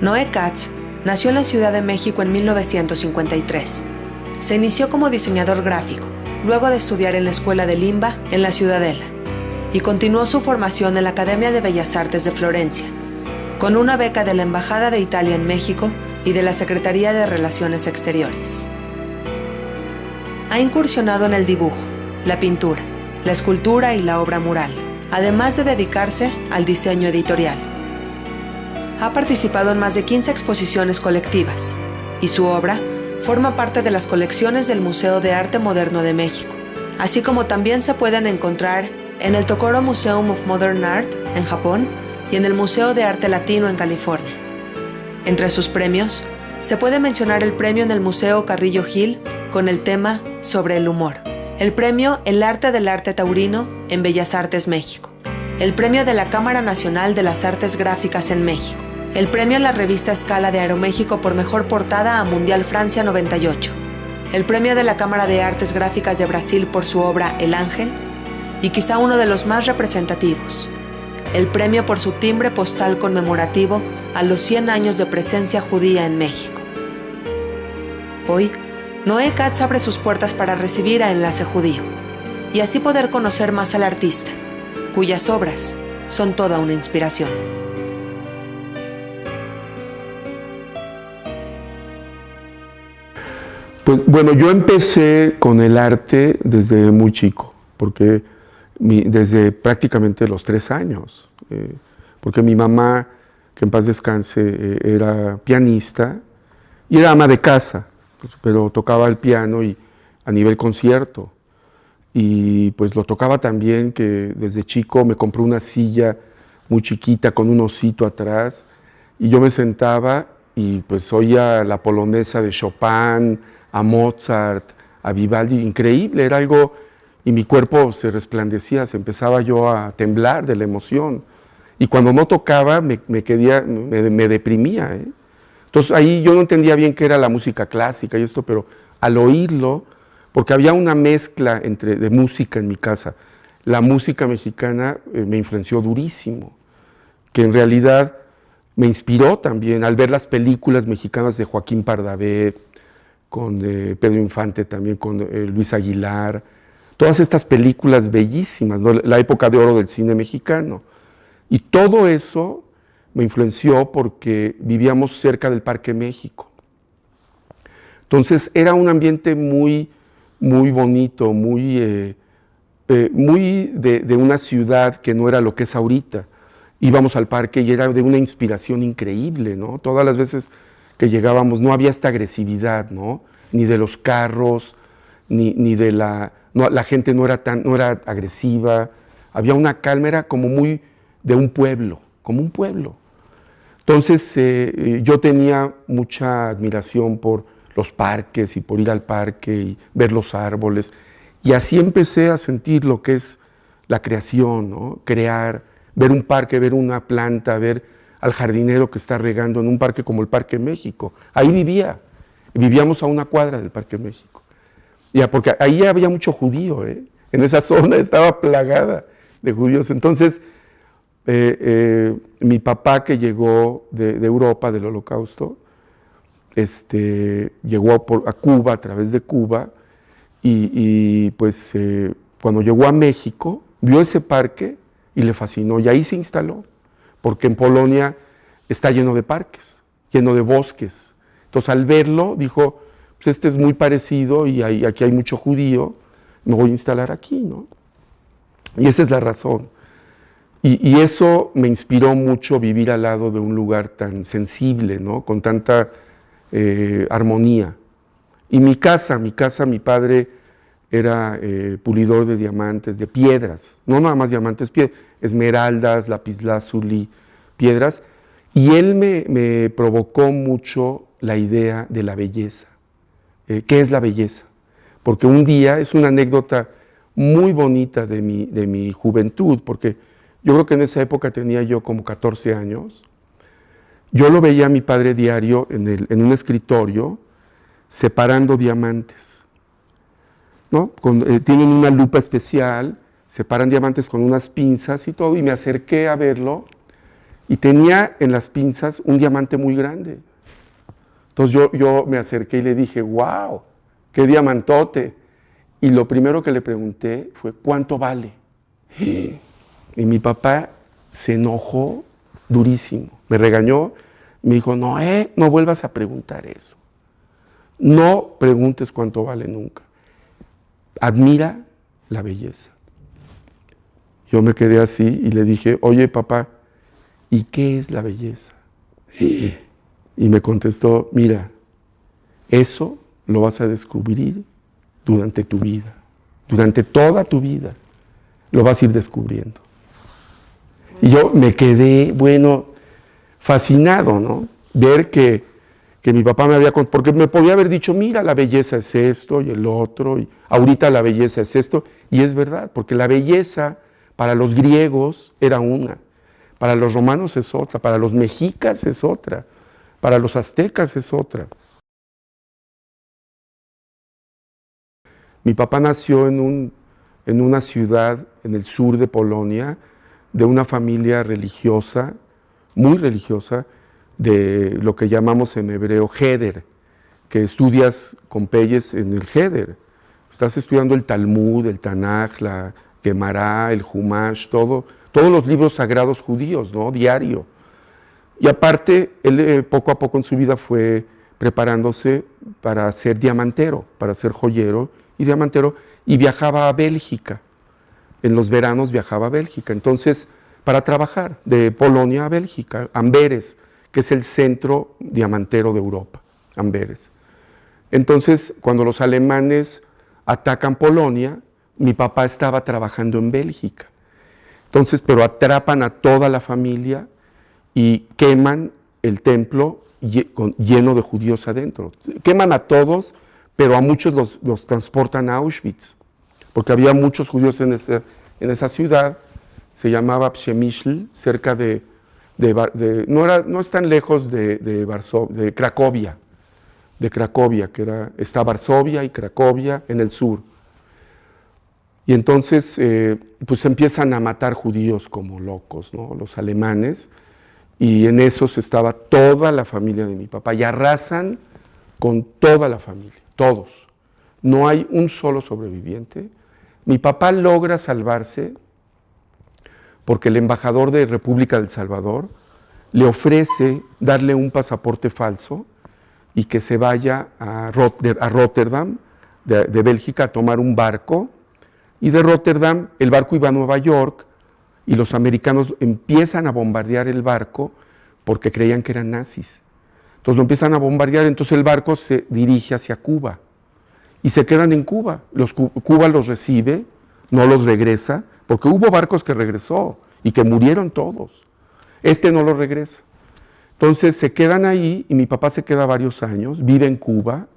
Noé Katz nació en la Ciudad de México en 1953. Se inició como diseñador gráfico, luego de estudiar en la Escuela de Limba en la Ciudadela, y continuó su formación en la Academia de Bellas Artes de Florencia, con una beca de la Embajada de Italia en México y de la Secretaría de Relaciones Exteriores. Ha incursionado en el dibujo, la pintura, la escultura y la obra mural, además de dedicarse al diseño editorial. Ha participado en más de 15 exposiciones colectivas, y su obra forma parte de las colecciones del Museo de Arte Moderno de México, así como también se pueden encontrar en el Tokoro Museum of Modern Art en Japón y en el Museo de Arte Latino en California. Entre sus premios, se puede mencionar el premio en el Museo Carrillo Gil con el tema Sobre el humor, el premio El Arte del Arte Taurino en Bellas Artes México, el premio de la Cámara Nacional de las Artes Gráficas en México, el premio a la revista Escala de Aeroméxico por mejor portada a Mundial Francia 98, el premio de la Cámara de Artes Gráficas de Brasil por su obra El Ángel, y quizá uno de los más representativos, el premio por su timbre postal conmemorativo a los 100 años de presencia judía en México. Hoy, Noé Katz abre sus puertas para recibir a Enlace Judío y así poder conocer más al artista, cuyas obras son toda una inspiración. Pues bueno, yo empecé con el arte desde muy chico, porque desde prácticamente los 3 años, porque mi mamá, que en paz descanse, era pianista y era ama de casa, pero tocaba el piano y a nivel concierto. Y pues lo tocaba también, que desde chico me compró una silla muy chiquita con un osito atrás y yo me sentaba y pues oía la polonesa de Chopin, a Mozart, a Vivaldi, increíble, era algo, y mi cuerpo se resplandecía, se empezaba yo a temblar de la emoción. Y cuando no tocaba me deprimía, ¿eh? Entonces ahí yo no entendía bien qué era la música clásica y esto, pero al oírlo, porque había una mezcla de música en mi casa, la música mexicana me influenció durísimo, que en realidad me inspiró también al ver las películas mexicanas de Joaquín Pardavé, con Pedro Infante también, con Luis Aguilar, todas estas películas bellísimas, ¿no? La época de oro del cine mexicano. Y todo eso me influenció porque vivíamos cerca del Parque México. Entonces era un ambiente muy, muy bonito, muy de una ciudad que no era lo que es ahorita. Íbamos al parque y era de una inspiración increíble, ¿no? Todas las veces que llegábamos no había esta agresividad, ¿no? Ni de los carros, ni de la gente no era agresiva, había una calma, era como muy de un pueblo, como un pueblo. Entonces yo tenía mucha admiración por los parques y por ir al parque y ver los árboles, y así empecé a sentir lo que es la creación, ¿no? Crear, ver un parque, ver una planta, ver al jardinero que está regando en un parque como el Parque México. Ahí vivíamos a una cuadra del Parque México. Ya, porque ahí había mucho judío, ¿eh? En esa zona estaba plagada de judíos. Entonces, mi papá, que llegó de Europa, del Holocausto, llegó a Cuba, a través de Cuba, y pues cuando llegó a México, vio ese parque y le fascinó, y ahí se instaló, porque en Polonia está lleno de parques, lleno de bosques. Entonces al verlo dijo, pues este es muy parecido y aquí hay mucho judío, me voy a instalar aquí, ¿no? Y esa es la razón. Y eso me inspiró mucho, vivir al lado de un lugar tan sensible, ¿no? Con tanta armonía. Y mi casa, mi padre era pulidor de diamantes, de piedras, no nada más diamantes, esmeraldas, lapislázuli, piedras, y él me provocó mucho la idea de la belleza. ¿Qué es la belleza? Porque un día, es una anécdota muy bonita de mi juventud, porque yo creo que en esa época tenía yo como 14 años, yo lo veía a mi padre diario en un escritorio, separando diamantes, ¿no? Tienen una lupa especial, separan diamantes con unas pinzas y todo, y me acerqué a verlo, y tenía en las pinzas un diamante muy grande. Entonces yo me acerqué y le dije, wow, qué diamantote. Y lo primero que le pregunté fue, ¿cuánto vale? Y mi papá se enojó durísimo, me regañó, me dijo, no vuelvas a preguntar eso. No preguntes cuánto vale nunca. Admira la belleza. Yo me quedé así y le dije, oye papá, ¿y qué es la belleza? Y me contestó, mira, eso lo vas a descubrir durante tu vida, durante toda tu vida, lo vas a ir descubriendo. Y yo me quedé, fascinado, ¿no? Ver que mi papá me había contado, porque me podía haber dicho, mira, la belleza es esto y el otro, y ahorita la belleza es esto, y es verdad, porque la belleza para los griegos era una, para los romanos es otra, para los mexicas es otra, para los aztecas es otra. Mi papá nació en una ciudad en el sur de Polonia, de una familia religiosa, muy religiosa, de lo que llamamos en hebreo Heder, que estudias con peyes en el Heder. Estás estudiando el Talmud, el Tanaj, la Gemara, el Humash, todos los libros sagrados judíos, ¿no? Diario. Y aparte, él poco a poco en su vida fue preparándose para ser diamantero, para ser joyero y diamantero, y viajaba a Bélgica. En los veranos viajaba a Bélgica. Entonces, para trabajar de Polonia a Bélgica, Amberes, que es el centro diamantero de Europa, Amberes. Entonces, cuando los alemanes atacan Polonia, mi papá estaba trabajando en Bélgica. Entonces, pero atrapan a toda la familia y queman el templo lleno de judíos adentro. Queman a todos, pero a muchos los transportan a Auschwitz, porque había muchos judíos en esa ciudad, se llamaba Przemyśl, cerca no es tan lejos de Cracovia, está Varsovia y Cracovia en el sur. Y entonces, pues empiezan a matar judíos como locos, ¿no? Los alemanes, y en esos estaba toda la familia de mi papá, y arrasan con toda la familia, todos. No hay un solo sobreviviente. Mi papá logra salvarse porque el embajador de República del Salvador le ofrece darle un pasaporte falso y que se vaya a Rotterdam, de Bélgica, a tomar un barco, y de Rotterdam el barco iba a Nueva York y los americanos empiezan a bombardear el barco porque creían que eran nazis. Entonces lo empiezan a bombardear, entonces el barco se dirige hacia Cuba y se quedan en Cuba. Cuba los recibe, no los regresa, porque hubo barcos que regresó y que murieron todos. Este no lo regresa. Entonces se quedan ahí y mi papá se queda varios años, vive en Cuba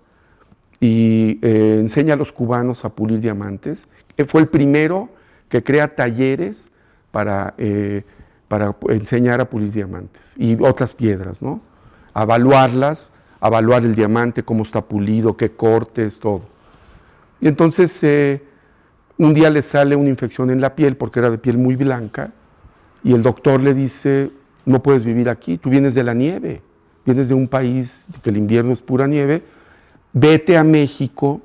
y enseña a los cubanos a pulir diamantes. Fue el primero que crea talleres para enseñar a pulir diamantes y otras piedras, ¿no? A evaluarlas, a evaluar el diamante, cómo está pulido, qué cortes, todo. Y entonces un día le sale una infección en la piel porque era de piel muy blanca y el doctor le dice, no puedes vivir aquí, tú vienes de la nieve, vienes de un país que el invierno es pura nieve, vete a México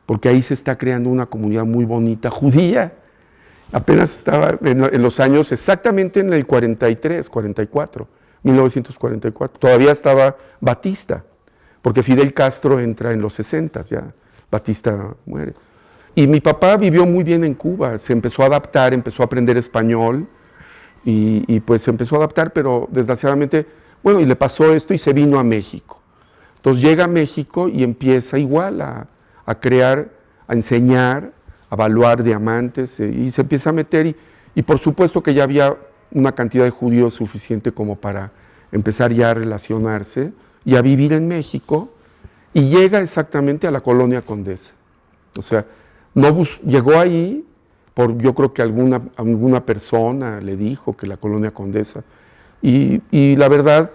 porque ahí se está creando una comunidad muy bonita, judía. Apenas estaba en los años, exactamente en el 43, 44, 1944. Todavía estaba Batista, porque Fidel Castro entra en los 60, ya Batista muere. Y mi papá vivió muy bien en Cuba, se empezó a adaptar, empezó a aprender español y pues se empezó a adaptar, pero desgraciadamente, y le pasó esto y se vino a México. Entonces llega a México y empieza igual a crear, a enseñar, a evaluar diamantes y se empieza a meter y por supuesto que ya había una cantidad de judíos suficiente como para empezar ya a relacionarse y a vivir en México y llega exactamente a la Colonia Condesa. O sea, llegó ahí yo creo que alguna persona le dijo que la Colonia Condesa y la verdad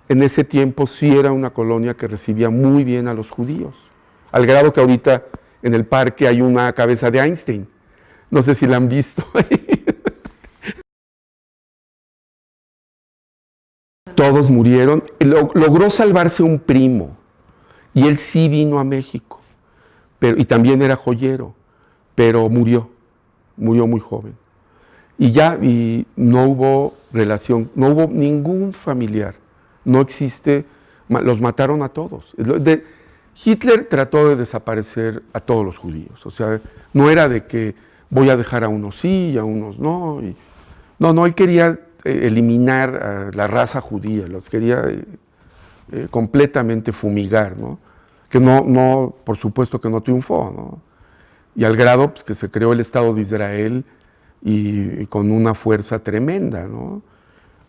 en ese tiempo sí era una colonia que recibía muy bien a los judíos, al grado que ahorita en el parque hay una cabeza de Einstein. No sé si la han visto. todos murieron. Logró salvarse un primo y él sí vino a México, y también era joyero, pero murió muy joven. Y no hubo relación, no hubo ningún familiar, no existe, los mataron a todos. Hitler trató de desaparecer a todos los judíos, o sea, no era de que voy a dejar a unos sí y a unos no. No, él quería eliminar a la raza judía, los quería completamente fumigar, ¿no? Que no, por supuesto que no triunfó, ¿no? Y al grado pues, que se creó el Estado de Israel y con una fuerza tremenda, ¿no?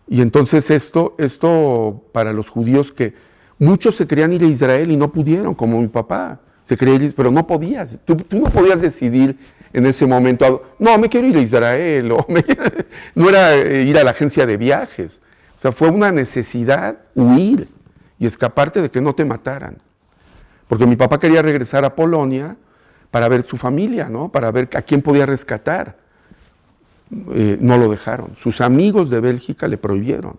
Y entonces esto para los judíos que muchos se querían ir a Israel y no pudieron, como mi papá, se quería ir, pero no podías, tú no podías decidir en ese momento, no, me quiero ir a Israel, no era ir a la agencia de viajes, o sea, fue una necesidad huir y escaparte de que no te mataran. Porque mi papá quería regresar a Polonia para ver su familia, ¿no? Para ver a quién podía rescatar. No lo dejaron. Sus amigos de Bélgica le prohibieron.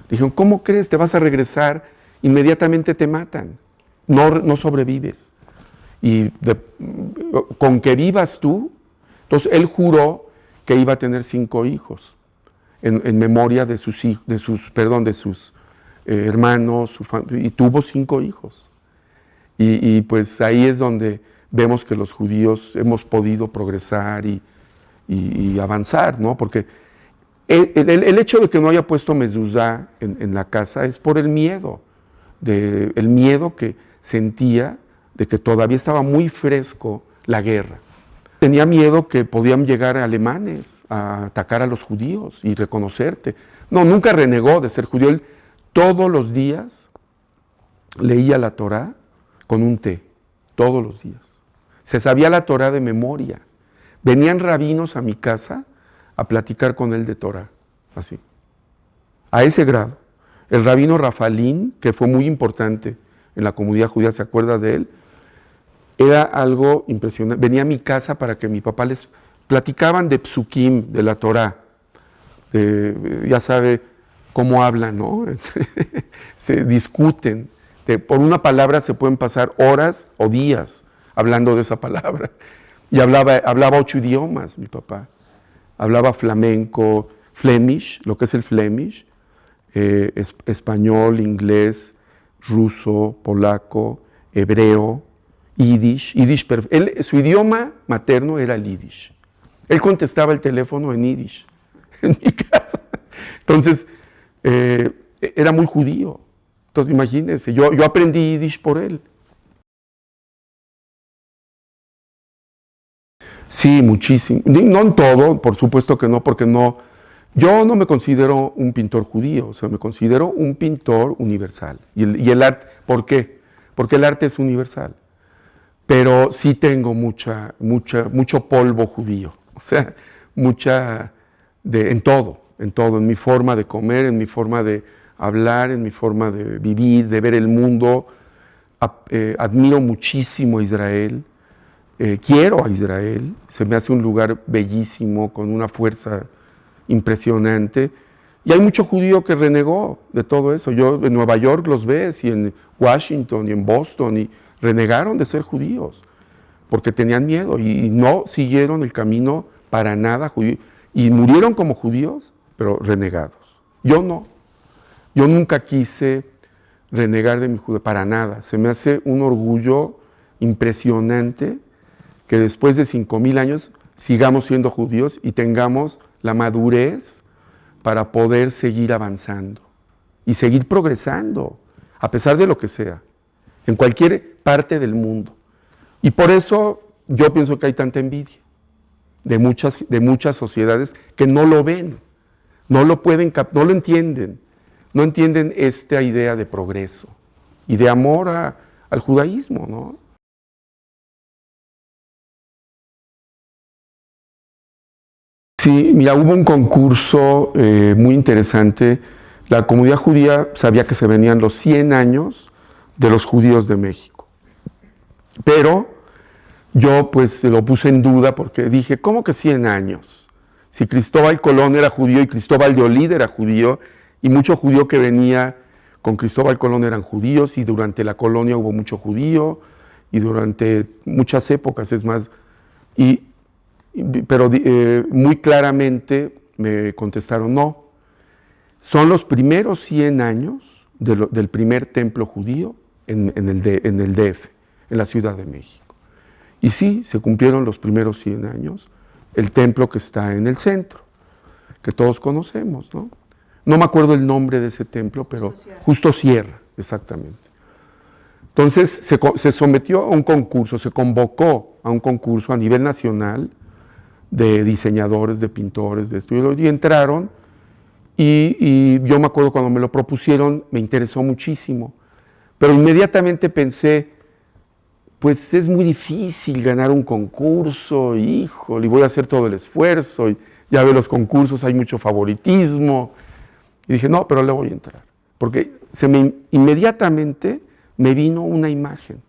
Dijeron, ¿cómo crees? Te vas a regresar, inmediatamente te matan. No sobrevives. Y con que vivas tú, entonces él juró que iba a tener 5 hijos en memoria de sus hermanos, y tuvo 5 hijos. Y pues ahí es donde vemos que los judíos hemos podido progresar y avanzar, ¿no? Porque el hecho de que no haya puesto mezuzá en la casa es por el miedo que sentía de que todavía estaba muy fresco la guerra. Tenía miedo que podían llegar alemanes a atacar a los judíos y reconocerte. No, nunca renegó de ser judío. Él todos los días leía la Torá con un té, todos los días. Se sabía la Torá de memoria. Venían rabinos a mi casa a platicar con él de Torá, así. A ese grado. El rabino Rafalín, que fue muy importante en la comunidad judía, ¿se acuerda de él? Era algo impresionante. Venía a mi casa para que mi papá les platicaban de psukim, de la Torá. Ya sabe cómo hablan, ¿no? Se discuten. Por una palabra se pueden pasar horas o días hablando de esa palabra. Y hablaba 8 idiomas, mi papá. Hablaba flamenco, Flemish, lo que es el Flemish, español, inglés, ruso, polaco, hebreo, Yiddish. Su idioma materno era el Yiddish. Él contestaba el teléfono en Yiddish, en mi casa. Entonces, era muy judío. Entonces, imagínense, yo aprendí Yiddish por él. Sí, muchísimo. No en todo, por supuesto que no, porque yo no me considero un pintor judío, o sea, me considero un pintor universal. Y el arte, ¿por qué? Porque el arte es universal. Pero sí tengo mucho polvo judío, o sea, en todo, en mi forma de comer, en mi forma de hablar, en mi forma de vivir, de ver el mundo. Admiro muchísimo a Israel. Quiero a Israel, se me hace un lugar bellísimo, con una fuerza impresionante, y hay mucho judío que renegó de todo eso. Yo en Nueva York los ves, y en Washington, y en Boston, y renegaron de ser judíos, porque tenían miedo, y no siguieron el camino para nada judío, y murieron como judíos, pero renegados. Yo no, yo nunca quise renegar de mi judaísmo, para nada. Se me hace un orgullo impresionante que después de 5,000 años sigamos siendo judíos y tengamos la madurez para poder seguir avanzando y seguir progresando, a pesar de lo que sea, en cualquier parte del mundo. Y por eso yo pienso que hay tanta envidia de muchas sociedades que no lo ven, no lo entienden, no entienden esta idea de progreso y de amor al judaísmo, ¿no? Sí, mira, hubo un concurso muy interesante. La comunidad judía sabía que se venían los 100 años de los judíos de México. Pero yo pues lo puse en duda porque dije, ¿cómo que 100 años? Si Cristóbal Colón era judío y Cristóbal de Olid era judío Y mucho judío que venía con Cristóbal Colón eran judíos, y durante la colonia hubo mucho judío, y durante muchas épocas, es más, pero muy claramente me contestaron no. Son los primeros 100 años del primer templo judío en el DF, en la Ciudad de México. Y sí, se cumplieron los primeros 100 años, el templo que está en el centro, que todos conocemos, ¿no? No me acuerdo el nombre de ese templo, pero Justo Sierra, exactamente. Entonces se sometió a un concurso, se convocó a un concurso a nivel nacional de diseñadores, de pintores, de estudios, y entraron, y yo me acuerdo cuando me lo propusieron, me interesó muchísimo, pero inmediatamente pensé, pues es muy difícil ganar un concurso, híjole, y voy a hacer todo el esfuerzo, y ya ve los concursos, hay mucho favoritismo, y dije, no, pero le voy a entrar, porque inmediatamente me vino una imagen.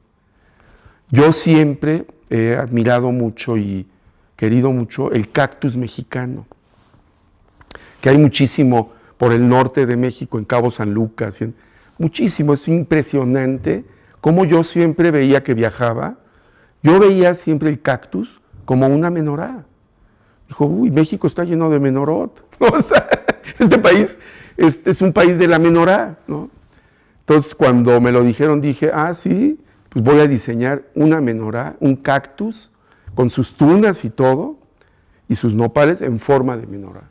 Yo siempre he admirado mucho y querido mucho el cactus mexicano, que hay muchísimo por el norte de México, en Cabo San Lucas, muchísimo, es impresionante cómo yo siempre veía que viajaba, yo veía siempre el cactus como una menorá. Dijo, uy, México está lleno de menorot, o sea, este país es un país de la menorá, ¿no? Entonces, cuando me lo dijeron, dije, ah, sí, pues voy a diseñar una menorá, un cactus, con sus tunas y todo, y sus nopales en forma de menorá.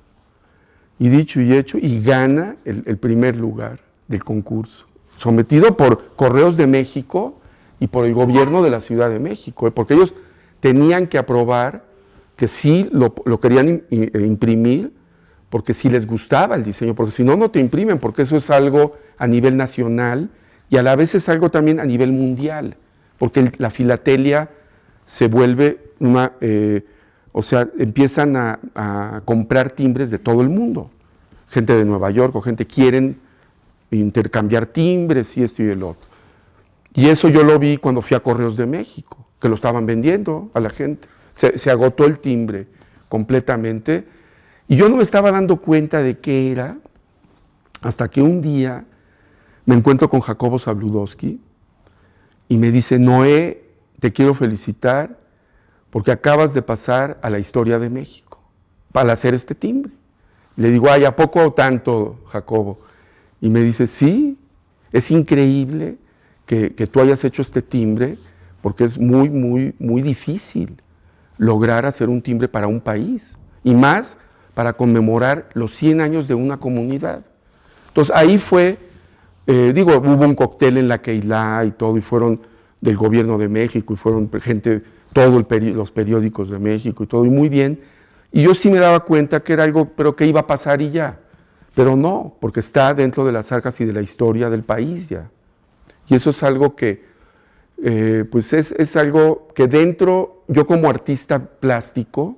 Y dicho y hecho, y gana el primer lugar del concurso, sometido por Correos de México y por el gobierno de la Ciudad de México, porque ellos tenían que aprobar que sí lo querían imprimir, porque sí les gustaba el diseño, porque si no, no te imprimen, porque eso es algo a nivel nacional y a la vez es algo también a nivel mundial, porque la filatelia se vuelve o sea, empiezan a comprar timbres de todo el mundo. Gente de Nueva York o gente quieren intercambiar timbres y esto y el otro. Y eso yo lo vi cuando fui a Correos de México, que lo estaban vendiendo a la gente. Se agotó el timbre completamente. Y yo no me estaba dando cuenta de qué era, hasta que un día me encuentro con Jacobo Zabludowski y me dice, Noé, te quiero felicitar porque acabas de pasar a la historia de México para hacer este timbre. Y le digo, ay, ¿a poco tanto, Jacobo? Y me dice, sí, es increíble que tú hayas hecho este timbre porque es muy, muy, muy difícil lograr hacer un timbre para un país y más para conmemorar los 100 años de una comunidad. Entonces ahí fue, hubo un cóctel en la Keilah y todo, y fueron del gobierno de México, y fueron gente, todos los periódicos de México y todo, y muy bien. Y yo sí me daba cuenta que era algo, pero que iba a pasar y ya. Pero no, porque está dentro de las arcas y de la historia del país ya. Y eso es algo que, pues es algo que dentro, yo como artista plástico,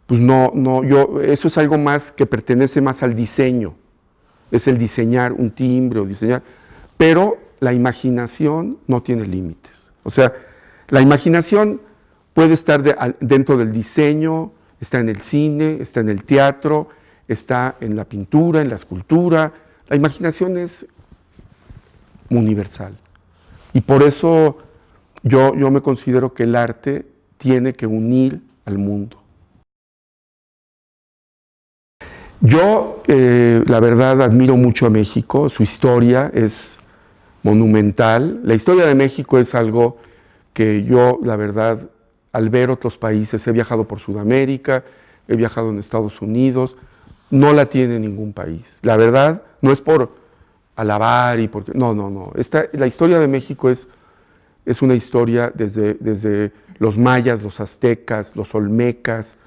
pues eso es algo más que pertenece más al diseño, es el diseñar un timbre o diseñar, pero la imaginación no tiene límites. O sea, la imaginación puede estar dentro del diseño, está en el cine, está en el teatro, está en la pintura, en la escultura. La imaginación es universal. Y por eso yo me considero que el arte tiene que unir al mundo. Yo, la verdad, admiro mucho a México, su historia es monumental. La historia de México es algo que yo, la verdad, al ver otros países, he viajado por Sudamérica, he viajado en Estados Unidos, no la tiene ningún país. La verdad, no es por alabar y porque... No. La historia de México es una historia desde los mayas, los aztecas, los olmecas,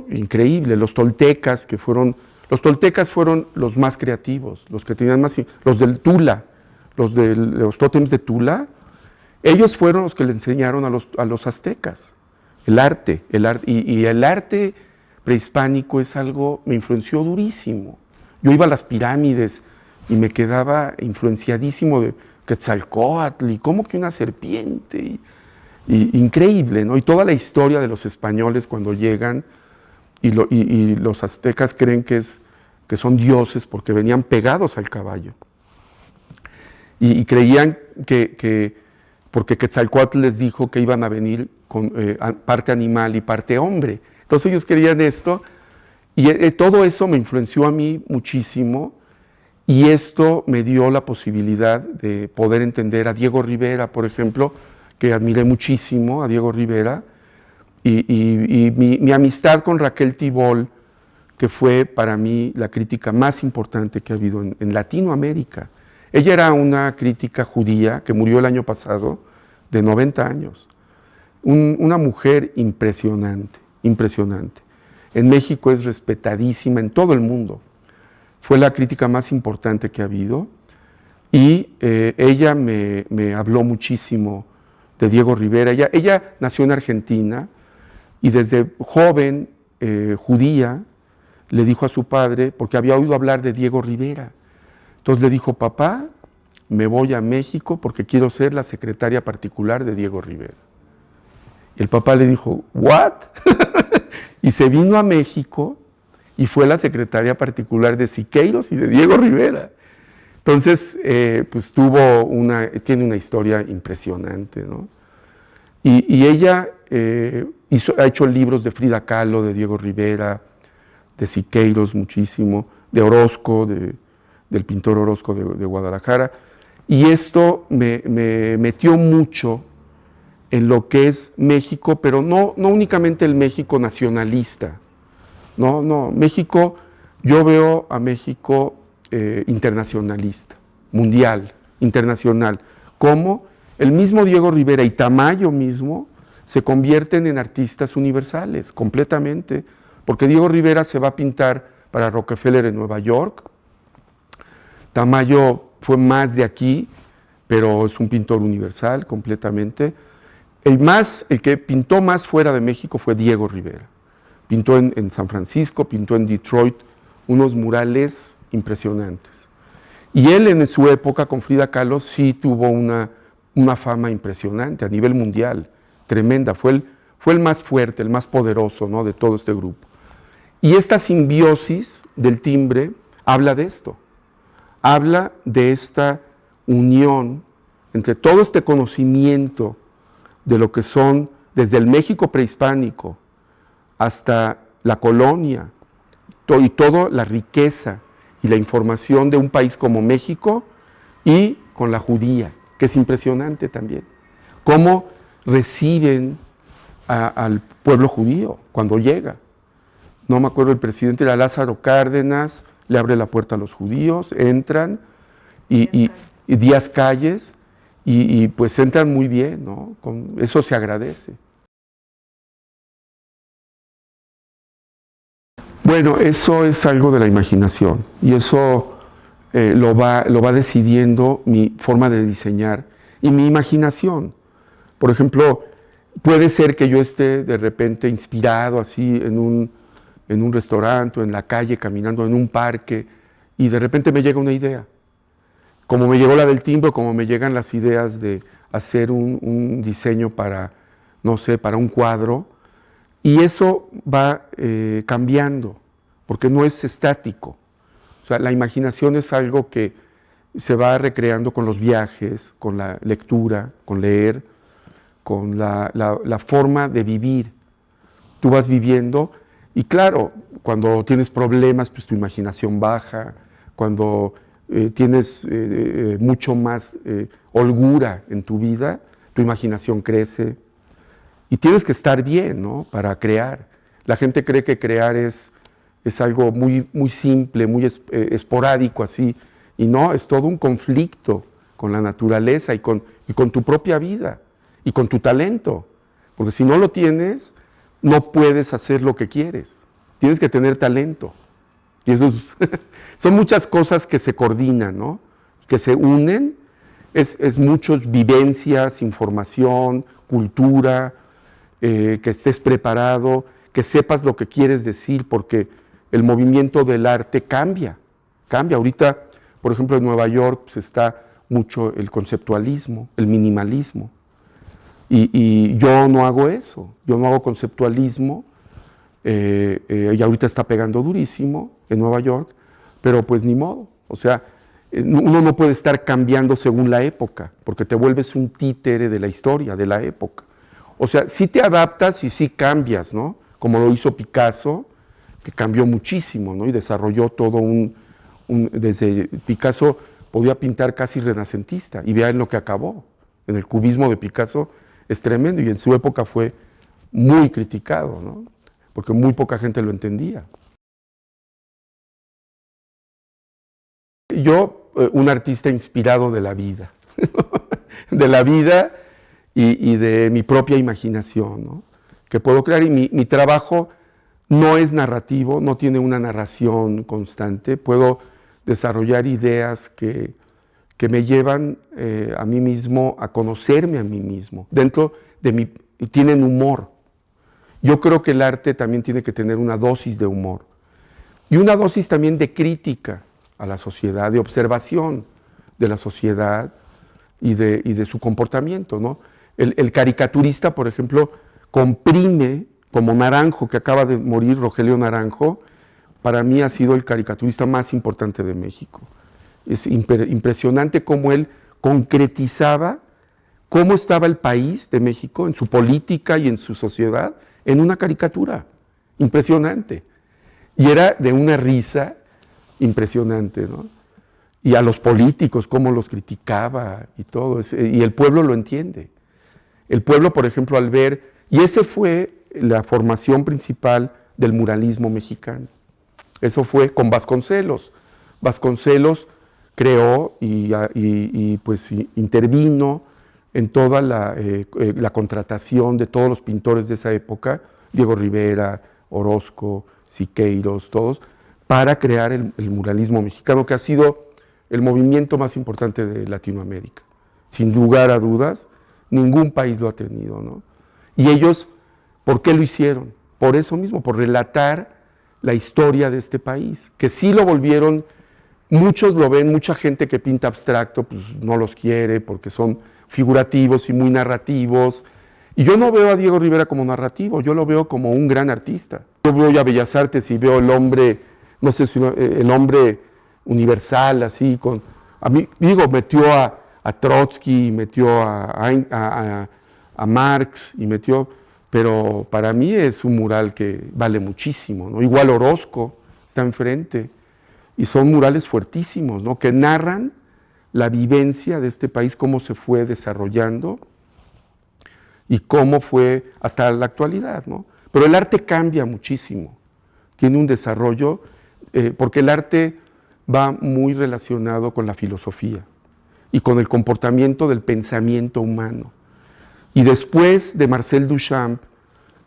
increíble, los toltecas fueron los más creativos, los que tenían más, los del Tula, los tótems de Tula, ellos fueron los que le enseñaron a los aztecas el arte, y el arte prehispánico es algo, me influenció durísimo. Yo iba a las pirámides y me quedaba influenciadísimo de Quetzalcóatl y como que una serpiente, y increíble, ¿no? Y toda la historia de los españoles cuando llegan y los aztecas creen que es que son dioses porque venían pegados al caballo. Y creían que porque Quetzalcóatl les dijo que iban a venir con parte animal y parte hombre. Entonces ellos creían esto, y todo eso me influenció a mí muchísimo, y esto me dio la posibilidad de poder entender a Diego Rivera, por ejemplo, que admiré muchísimo a Diego Rivera, y mi amistad con Raquel Tibol, que fue para mí la crítica más importante que ha habido en Latinoamérica. Ella era una crítica judía que murió el año pasado, de 90 años. Una mujer impresionante, impresionante. En México es respetadísima en todo el mundo. Fue la crítica más importante que ha habido, y ella me habló muchísimo de Diego Rivera. Ella nació en Argentina y desde joven, judía, le dijo a su padre, porque había oído hablar de Diego Rivera. Entonces le dijo: papá, me voy a México porque quiero ser la secretaria particular de Diego Rivera. Y el papá le dijo: ¿what? Y se vino a México y fue la secretaria particular de Siqueiros y de Diego Rivera. Entonces, pues tiene una historia impresionante, ¿no? Y ella ha hecho libros de Frida Kahlo, de Diego Rivera, de Siqueiros muchísimo, de Orozco, del pintor Orozco de Guadalajara, y esto me metió mucho en lo que es México, pero no únicamente el México nacionalista, no, México, yo veo a México internacionalista, mundial, internacional, como el mismo Diego Rivera y Tamayo mismo se convierten en artistas universales, completamente, porque Diego Rivera se va a pintar para Rockefeller en Nueva York. Tamayo fue más de aquí, pero es un pintor universal completamente. El que pintó más fuera de México fue Diego Rivera. Pintó en San Francisco, pintó en Detroit, unos murales impresionantes. Y él en su época con Frida Kahlo sí tuvo una fama impresionante a nivel mundial, tremenda. Fue el más fuerte, el más poderoso, ¿no?, de todo este grupo. Y esta simbiosis del timbre habla de esto. Habla de esta unión entre todo este conocimiento de lo que son, desde el México prehispánico hasta la colonia, y toda la riqueza y la información de un país como México, y con la judía, que es impresionante también. Cómo reciben al pueblo judío cuando llega. No me acuerdo, el presidente era Lázaro Cárdenas, le abre la puerta a los judíos, entran, y Díaz Calles, y pues entran muy bien, ¿no? Eso se agradece. Bueno, eso es algo de la imaginación, y eso lo va decidiendo mi forma de diseñar y mi imaginación. Por ejemplo, puede ser que yo esté de repente inspirado así en un restaurante o en la calle, caminando en un parque, y de repente me llega una idea. Como me llegó la del timbre, como me llegan las ideas de hacer un diseño para, no sé, para un cuadro, y eso va cambiando, porque no es estático. O sea, la imaginación es algo que se va recreando con los viajes, con la lectura, con leer, con la forma de vivir. Tú vas viviendo, y claro, cuando tienes problemas, pues tu imaginación baja. Cuando tienes mucho más holgura en tu vida, tu imaginación crece. Y tienes que estar bien, ¿no?, para crear. La gente cree que crear es algo muy, muy simple, muy esporádico así, y no, es todo un conflicto con la naturaleza y con tu propia vida y con tu talento, porque si no lo tienes, no puedes hacer lo que quieres. Tienes que tener talento. Y eso son muchas cosas que se coordinan, ¿no?, que se unen. Es muchas vivencias, información, cultura, que estés preparado, que sepas lo que quieres decir, porque el movimiento del arte cambia. Ahorita, por ejemplo, en Nueva York pues, está mucho el conceptualismo, el minimalismo. Y yo no hago eso, yo no hago conceptualismo, y ahorita está pegando durísimo en Nueva York, pero pues ni modo. O sea, uno no puede estar cambiando según la época, porque te vuelves un títere de la historia, de la época. O sea, sí te adaptas y sí cambias, ¿no? Como lo hizo Picasso, que cambió muchísimo, ¿no? Y desarrolló todo desde Picasso podía pintar casi renacentista, y vea en lo que acabó. En el cubismo de Picasso es tremendo, y en su época fue muy criticado, ¿no? Porque muy poca gente lo entendía. Yo, un artista inspirado de la vida, de la vida y de mi propia imaginación, ¿no? Que puedo crear, y mi trabajo no es narrativo, no tiene una narración constante, puedo desarrollar ideas que me llevan a mí mismo, a conocerme a mí mismo, dentro de tienen humor. Yo creo que el arte también tiene que tener una dosis de humor, y una dosis también de crítica a la sociedad, de observación de la sociedad y de su comportamiento, ¿no? El caricaturista, por ejemplo, comprime, como Naranjo, que acaba de morir, Rogelio Naranjo, para mí ha sido el caricaturista más importante de México. Es impresionante cómo él concretizaba cómo estaba el país de México en su política y en su sociedad en una caricatura. Impresionante. Y era de una risa impresionante, ¿no? Y a los políticos, cómo los criticaba y todo. Y el pueblo lo entiende. El pueblo, por ejemplo, al ver, y ese fue la formación principal del muralismo mexicano. Eso fue con Vasconcelos. Vasconcelos creó y pues intervino en toda la contratación de todos los pintores de esa época, Diego Rivera, Orozco, Siqueiros, todos, para crear el muralismo mexicano, que ha sido el movimiento más importante de Latinoamérica. Sin lugar a dudas, ningún país lo ha tenido, ¿no? Y ellos, ¿por qué lo hicieron? Por eso mismo, por relatar la historia de este país, que sí lo volvieron, muchos lo ven, mucha gente que pinta abstracto, pues no los quiere porque son figurativos y muy narrativos. Y yo no veo a Diego Rivera como narrativo, yo lo veo como un gran artista. Yo veo a Bellas Artes y veo el hombre, no sé si el hombre universal, así, a mí, digo, metió a Trotsky, metió a Marx, pero para mí es un mural que vale muchísimo, ¿no? Igual Orozco está enfrente, y son murales fuertísimos, ¿no? Que narran la vivencia de este país, cómo se fue desarrollando y cómo fue hasta la actualidad, ¿no? Pero el arte cambia muchísimo, tiene un desarrollo, porque el arte va muy relacionado con la filosofía y con el comportamiento del pensamiento humano. Y después de Marcel Duchamp,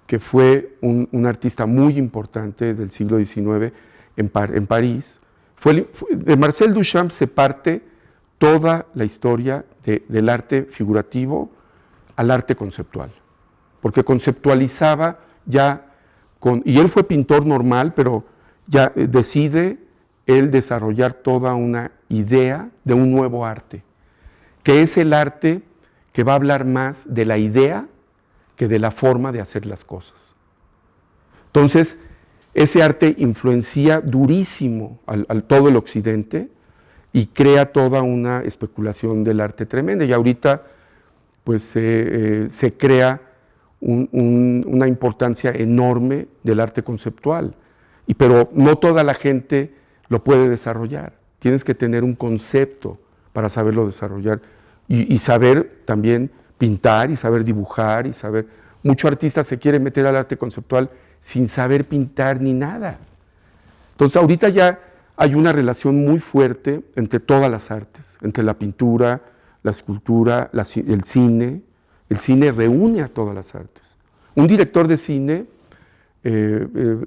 que fue un artista muy importante del siglo XIX en París, de Marcel Duchamp se parte toda la historia del arte figurativo al arte conceptual, porque conceptualizaba ya, y él fue pintor normal, pero ya decide él desarrollar toda una idea de un nuevo arte, que es el arte que va a hablar más de la idea que de la forma de hacer las cosas. Entonces, ese arte influencia durísimo al todo el occidente y crea toda una especulación del arte tremenda. Y ahorita, pues, se crea una importancia enorme del arte conceptual. Pero no toda la gente lo puede desarrollar. Tienes que tener un concepto para saberlo desarrollar y saber también pintar y saber dibujar y saber. Mucho artista se quiere meter al arte conceptual sin saber pintar ni nada. Entonces ahorita ya hay una relación muy fuerte entre todas las artes, entre la pintura, la escultura, el cine. El cine reúne a todas las artes. Un director de cine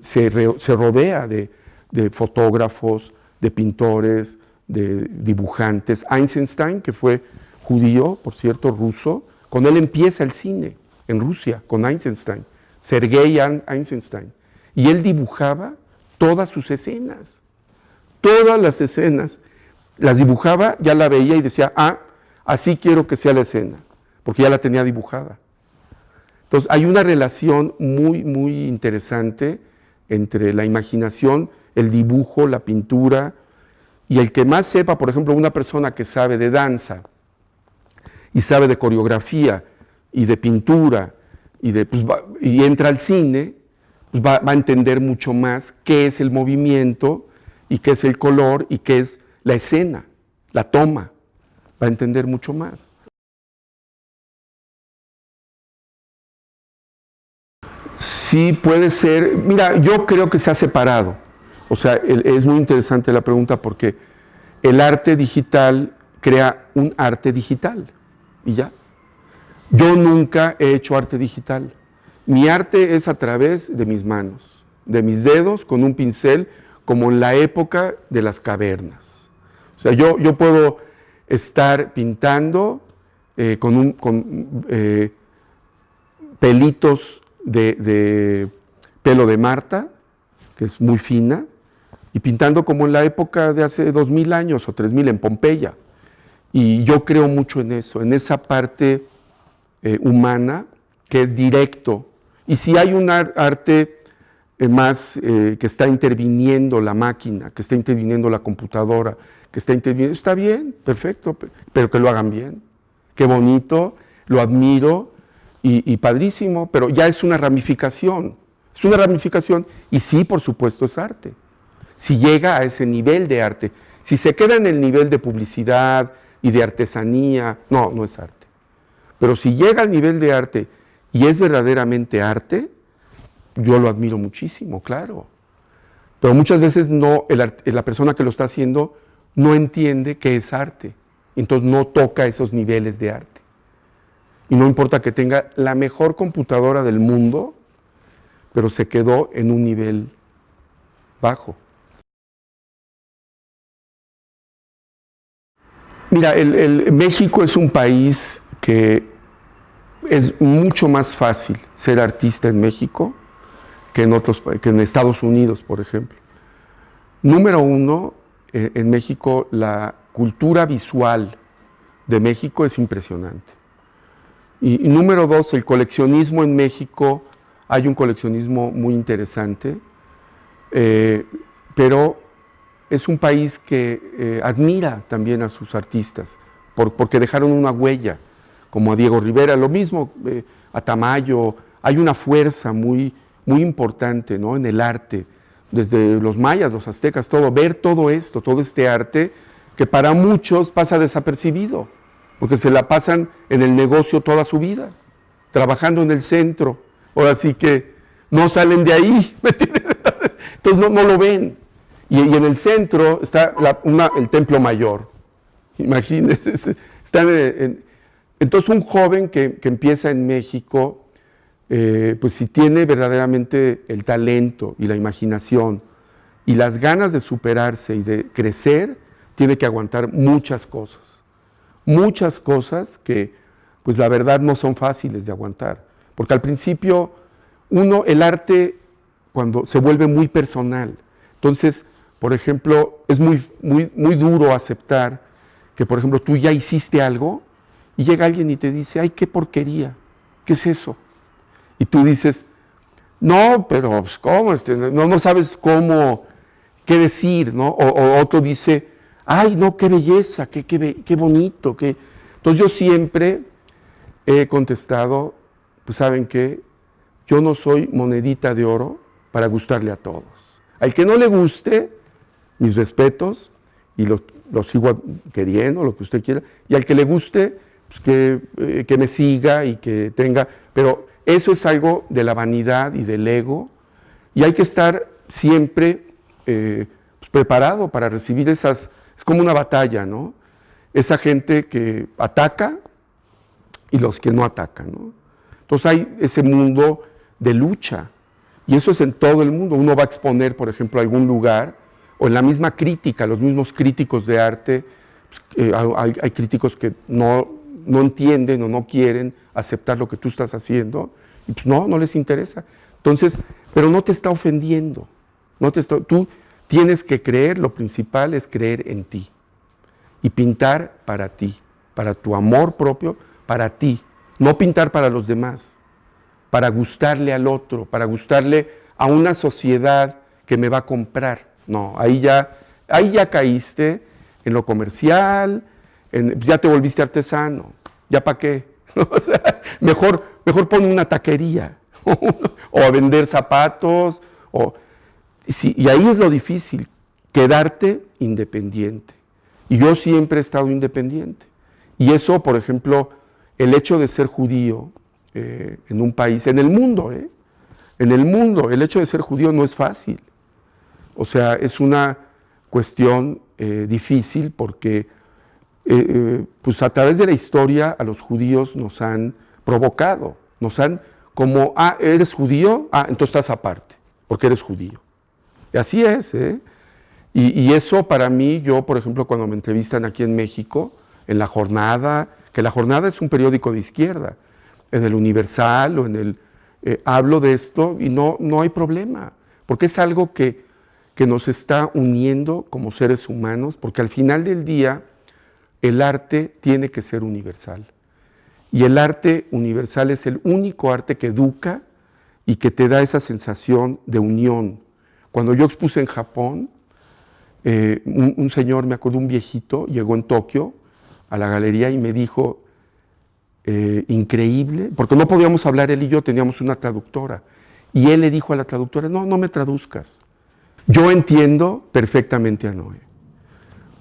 se rodea de fotógrafos, de pintores, de dibujantes. Eisenstein, que fue judío, por cierto, ruso, con él empieza el cine en Rusia, con Eisenstein, Sergei Eisenstein. Y él dibujaba todas sus escenas, todas las escenas. Las dibujaba, ya la veía y decía, así quiero que sea la escena, porque ya la tenía dibujada. Entonces hay una relación muy, muy interesante entre la imaginación, el dibujo, la pintura Y el que más sepa, por ejemplo, una persona que sabe de danza y sabe de coreografía y de pintura y entra al cine, pues va a entender mucho más qué es el movimiento y qué es el color y qué es la escena, la toma. Va a entender mucho más. Sí, puede ser. Mira, yo creo que se ha separado. O sea, es muy interesante la pregunta porque el arte digital crea un arte digital y ya. Yo nunca he hecho arte digital. Mi arte es a través de mis manos, de mis dedos, con un pincel, como en la época de las cavernas. O sea, yo puedo estar pintando con pelitos de pelo de Marta, que es muy fina, y pintando como en la época de hace 2000 años o 3000 en Pompeya. Y yo creo mucho en eso, en esa parte humana que es directo. Y si hay un arte más que está interviniendo la máquina, que está interviniendo la computadora, que está interviniendo, está bien, perfecto, pero que lo hagan bien. Qué bonito, lo admiro y padrísimo, pero ya es una ramificación. Es una ramificación y sí, por supuesto, es arte. Si llega a ese nivel de arte, si se queda en el nivel de publicidad y de artesanía, no es arte. Pero si llega al nivel de arte y es verdaderamente arte, yo lo admiro muchísimo, claro. Pero muchas veces la persona que lo está haciendo no entiende qué es arte. Entonces no toca esos niveles de arte. Y no importa que tenga la mejor computadora del mundo, pero se quedó en un nivel bajo. Mira, México es un país que es mucho más fácil ser artista en México que en Estados Unidos, por ejemplo. Número uno, en México la cultura visual de México es impresionante. Y número dos, el coleccionismo en México, hay un coleccionismo muy interesante, pero es un país que admira también a sus artistas, porque dejaron una huella, como a Diego Rivera, lo mismo a Tamayo. Hay una fuerza muy importante, ¿no?, en el arte, desde los mayas, los aztecas, ver todo esto, todo este arte, que para muchos pasa desapercibido, porque se la pasan en el negocio toda su vida, trabajando en el centro, ahora sí que no salen de ahí, ¿me entiendes? Entonces no lo ven. Y en el centro está el Templo Mayor, imagínense. Entonces un joven que empieza en México, pues si tiene verdaderamente el talento y la imaginación y las ganas de superarse y de crecer, tiene que aguantar muchas cosas que pues la verdad no son fáciles de aguantar, porque al principio el arte cuando se vuelve muy personal, entonces por ejemplo es muy duro aceptar que por ejemplo tú ya hiciste algo y llega alguien y te dice, ay, qué porquería, ¿qué es eso? Y tú dices, no, pero pues, ¿cómo? No sabes qué decir, ¿no? O otro dice, ay, no, qué belleza, qué bonito. Entonces yo siempre he contestado, pues ¿saben qué? Yo no soy monedita de oro para gustarle a todos. Al que no le guste, mis respetos, y lo sigo queriendo, lo que usted quiera, y al que le guste, pues que me siga y que tenga, pero eso es algo de la vanidad y del ego, y hay que estar siempre pues preparado para recibir es como una batalla, ¿no? Esa gente que ataca y los que no atacan, ¿no? Entonces hay ese mundo de lucha, y eso es en todo el mundo. Uno va a exponer, por ejemplo, a algún lugar, o en la misma crítica, los mismos críticos de arte, pues, hay críticos que no entienden o no quieren aceptar lo que tú estás haciendo, y pues no les interesa. Entonces, pero no te está ofendiendo, tú tienes que creer, lo principal es creer en ti, y pintar para ti, para tu amor propio, para ti, no pintar para los demás, para gustarle al otro, para gustarle a una sociedad que me va a comprar. No, ahí ya Ahí ya caíste en lo comercial, ya te volviste artesano, ¿ya para qué? O sea, mejor pon una taquería o a vender zapatos. Y ahí es lo difícil, quedarte independiente. Y yo siempre he estado independiente. Y eso, por ejemplo, el hecho de ser judío en un país, en el mundo, el hecho de ser judío no es fácil. O sea, es una cuestión difícil porque pues a través de la historia a los judíos nos han provocado, nos han como, ¿eres judío? Entonces estás aparte, porque eres judío. Y así es, Y eso para mí, yo por ejemplo cuando me entrevistan aquí en México, en La Jornada, que La Jornada es un periódico de izquierda, en el Universal o en el... hablo de esto y no hay problema, porque es algo que nos está uniendo como seres humanos, porque al final del día el arte tiene que ser universal. Y el arte universal es el único arte que educa y que te da esa sensación de unión. Cuando yo expuse en Japón, un señor, me acuerdo, un viejito, llegó en Tokio a la galería y me dijo, increíble, porque no podíamos hablar él y yo, teníamos una traductora. Y él le dijo a la traductora, no me traduzcas. Yo entiendo perfectamente a Noé.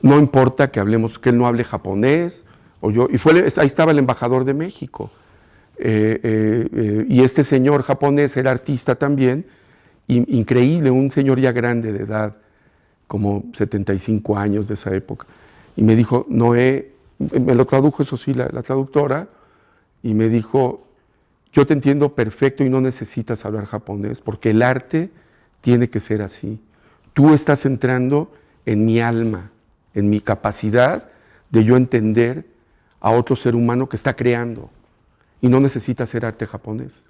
No importa que hablemos, que él no hable japonés, ahí estaba el embajador de México. Y este señor japonés era artista también, increíble, un señor ya grande de edad, como 75 años de esa época. Y me dijo, Noé, me lo tradujo, eso sí, la traductora, y me dijo, yo te entiendo perfecto y no necesitas hablar japonés, porque el arte tiene que ser así. Tú estás entrando en mi alma, en mi capacidad de yo entender a otro ser humano que está creando, y no necesita hacer arte japonés.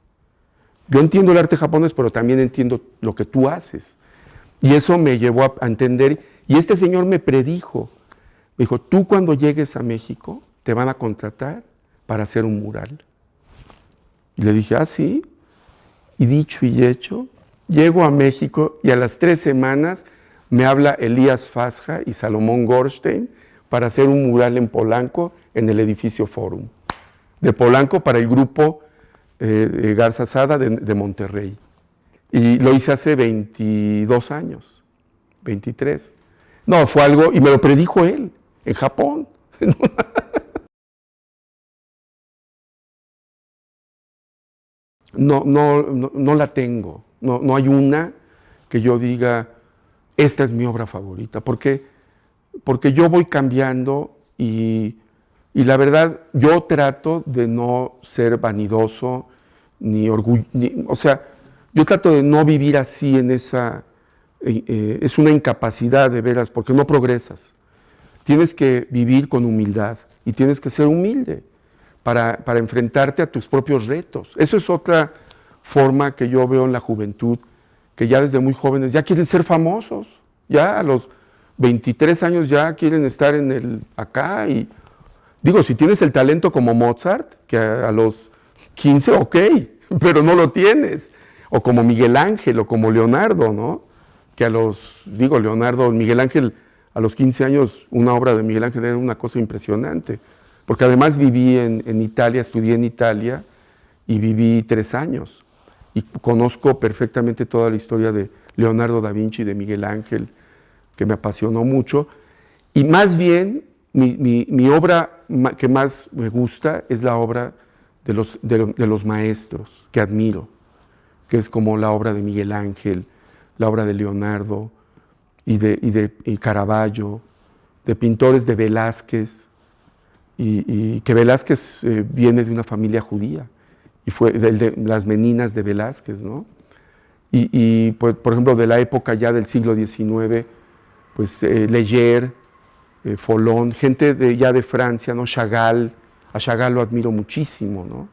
Yo entiendo el arte japonés, pero también entiendo lo que tú haces. Y eso me llevó a entender, y este señor me predijo, me dijo, tú cuando llegues a México te van a contratar para hacer un mural. Y le dije, sí, y dicho y hecho, llego a México y a las 3 semanas me habla Elías Fasja y Salomón Gorstein para hacer un mural en Polanco, en el edificio Forum, de Polanco para el grupo Garza Sada de Monterrey. Y lo hice hace 22 años, 23. No, fue algo, y me lo predijo él, en Japón. No la tengo, no hay una que yo diga, esta es mi obra favorita, porque yo voy cambiando y la verdad, yo trato de no ser vanidoso, ni orgullo, o sea, yo trato de no vivir así en esa, es una incapacidad de veras, porque no progresas. Tienes que vivir con humildad y tienes que ser humilde para enfrentarte a tus propios retos. Eso es otra forma que yo veo en la juventud, que ya desde muy jóvenes ya quieren ser famosos, ya a los 23 años ya quieren estar acá y digo, si tienes el talento como Mozart, que a los 15, ok, pero no lo tienes, o como Miguel Ángel o como Leonardo, ¿no? Que Miguel Ángel a los 15 años, una obra de Miguel Ángel era una cosa impresionante, porque además viví en Italia, estudié en Italia y viví 3 años y conozco perfectamente toda la historia de Leonardo da Vinci y de Miguel Ángel, que me apasionó mucho, y más bien mi obra que más me gusta es la obra de los maestros que admiro, que es como la obra de Miguel Ángel, la obra de Leonardo y Caravaggio, de pintores de Velázquez, y que Velázquez viene de una familia judía, y fue de las meninas de Velázquez, ¿no? Y pues, por ejemplo, de la época ya del siglo XIX, pues Leyer, Folón, gente ya de Francia, ¿no? Chagall, a Chagall lo admiro muchísimo, ¿no?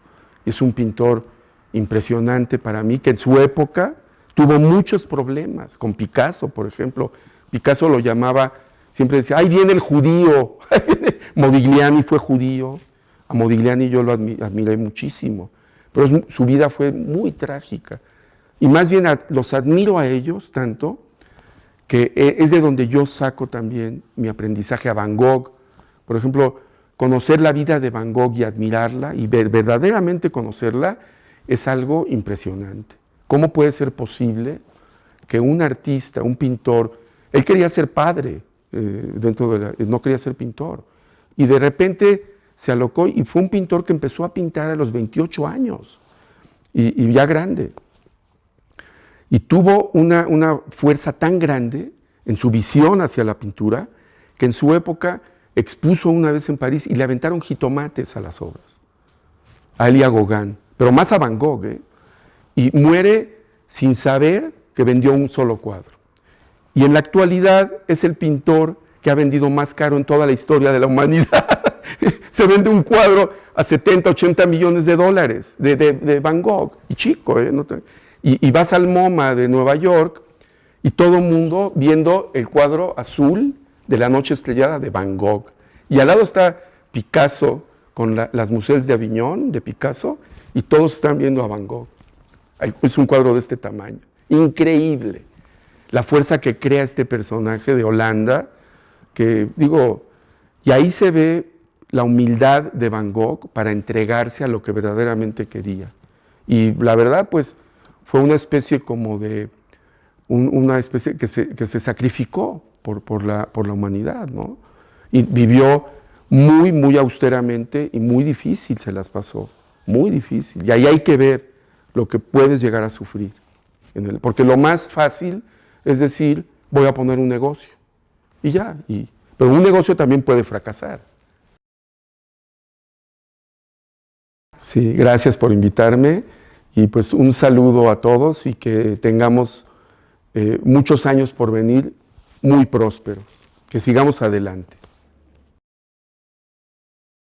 Es un pintor impresionante para mí, que en su época tuvo muchos problemas, con Picasso, por ejemplo. Picasso lo llamaba, siempre decía, ¡ahí viene el judío! Modigliani fue judío, a Modigliani yo lo admiré muchísimo, pero su vida fue muy trágica. Y más bien los admiro a ellos tanto, que es de donde yo saco también mi aprendizaje a Van Gogh. Por ejemplo, conocer la vida de Van Gogh y admirarla y verdaderamente conocerla es algo impresionante. ¿Cómo puede ser posible que un artista, un pintor, él quería ser padre, no quería ser pintor, y de repente se alocó y fue un pintor que empezó a pintar a los 28 años, y ya grande. Y tuvo una fuerza tan grande en su visión hacia la pintura, que en su época expuso una vez en París y le aventaron jitomates a las obras, a él y a Gauguin, pero más a Van Gogh, y muere sin saber que vendió un solo cuadro. Y en la actualidad es el pintor que ha vendido más caro en toda la historia de la humanidad. Se vende un cuadro a 70, 80 millones de dólares de Van Gogh, y chico, y vas al MoMA de Nueva York y todo el mundo viendo el cuadro azul de La Noche Estrellada de Van Gogh. Y al lado está Picasso con las Museos de Aviñón de Picasso, y todos están viendo a Van Gogh. Es un cuadro de este tamaño. Increíble. La fuerza que crea este personaje de Holanda, que digo, y ahí se ve la humildad de Van Gogh para entregarse a lo que verdaderamente quería. Y la verdad, pues, fue una especie como de, una especie que se sacrificó por la humanidad, ¿no? Y vivió muy, muy austeramente y muy difícil se las pasó, muy difícil. Y ahí hay que ver lo que puedes llegar a sufrir. Porque lo más fácil es decir, voy a poner un negocio, y ya. Pero un negocio también puede fracasar. Sí, gracias por invitarme, y pues un saludo a todos, y que tengamos muchos años por venir muy prósperos, que sigamos adelante.